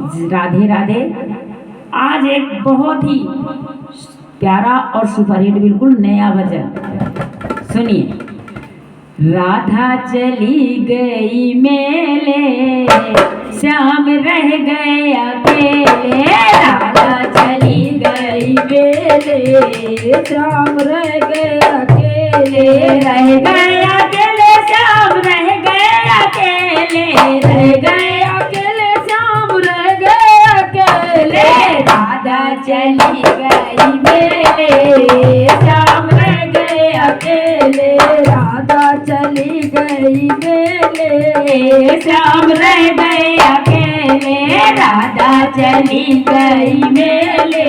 राधे राधे। आज एक बहुत ही प्यारा और सुपरहिट बिल्कुल नया भजन सुनिए। राधा चली गई मेले, श्याम रह गए अकेले। राधा चली गई मेले, श्याम रह गए अकेले। रह गए अकेले, श्याम रह गए अकेले। रह गए अकेले, श्याम रह गए अकेले। राधा चली गई मेले, श्याम रह गए अकेले। राधा चली गई मेले, श्याम रह गए अकेले। राधा चली गई मेले,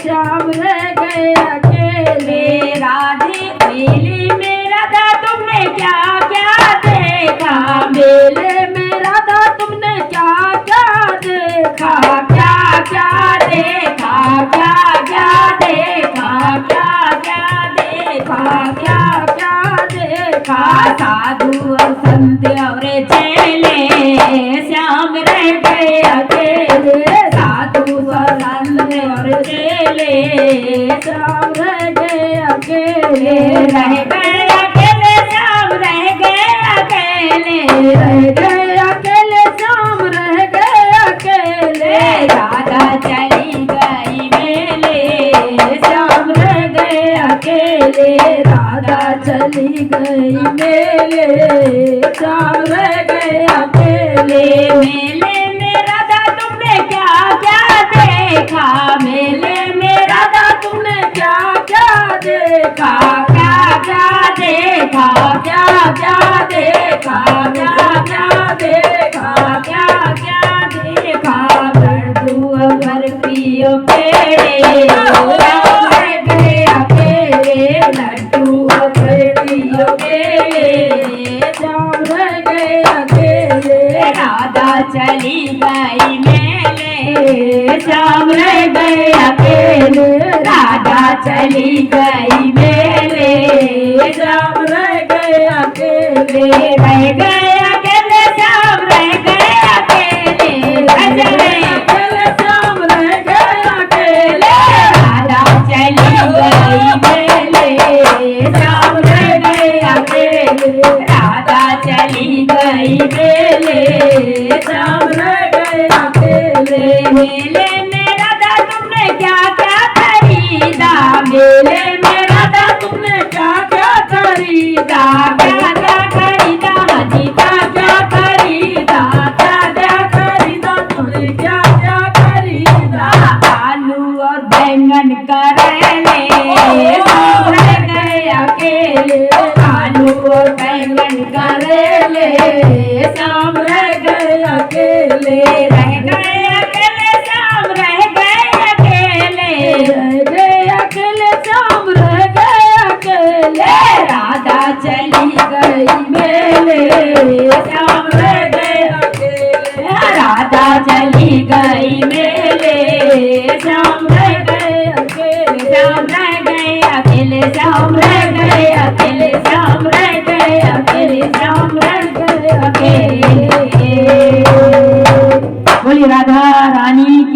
श्याम रह गए अकेले। राधे मेले में राधा तुमने क्या क्या देखा, मेले में राधा तुमने क्या क्या देखा। क्या क्या देखा, क्या क्या देखा, क्या क्या देखा, क्या क्या देखा। साधु और संत और चेले, श्याम रह गए अकेले। साधु और संत और चेले, श्याम रह गए अकेले। रह गए अकेले, श्याम रह गए अकेले। रह गए अकेले, श्याम रह गए अकेले। राधा चली गई मेले, श्याम रह गए अकेले। राधा चली गई मेले, श्याम रह गए अकेले। मेले में राधा तुमने क्या क्या देखा, मेले में राधा तुमने क्या क्या देखा। क्या क्या देखा, क्या क्या देखा, क्या क्या देखा, क्या क्या देखा। बरदू अगर पियो पेड़े, रह गए अकेले। लड्डू अगर पियो पेड़े, श्याम रह गए अकेले। राधा चली गई मेले, श्याम रह गए अकेले। राधा चली गई मेले, श्याम रह गए अकेले। रह गए अकेले, श्याम रह गए अकेले। रह गए अकेले, श्याम रह गए अकेले। राधा चली गई मेले, श्याम रह गए अकेले। राधा चली गई मेले, श्याम रह गए अकेले। मेले में राधा तुमने क्या क्या खरीदा, मेले में राधा तुमने क्या क्या खरीदा। क्या क्या खरीदा, हाजी क्या क्या खरीदा। क्या क्या खरीदा, तुमने क्या क्या खरीदा। आलू और बैंगन करेले, श्याम रह गए अकेले। आलू और बैंगन करेले, श्याम रह गए अकेले। रह गए अकेले, श्याम रह गए अकेले। रह गए अकेले, श्याम रह गए अकेले। राधा चली गई मेले, श्याम रह गए अकेले। राधा चली गई मेले, श्याम रह गए अकेले। श्याम रह गए अकेले, श्याम रह गए अकेले। श्याम रह गए अकेले, श्याम रह गए अकेले। बोली राधा रानी।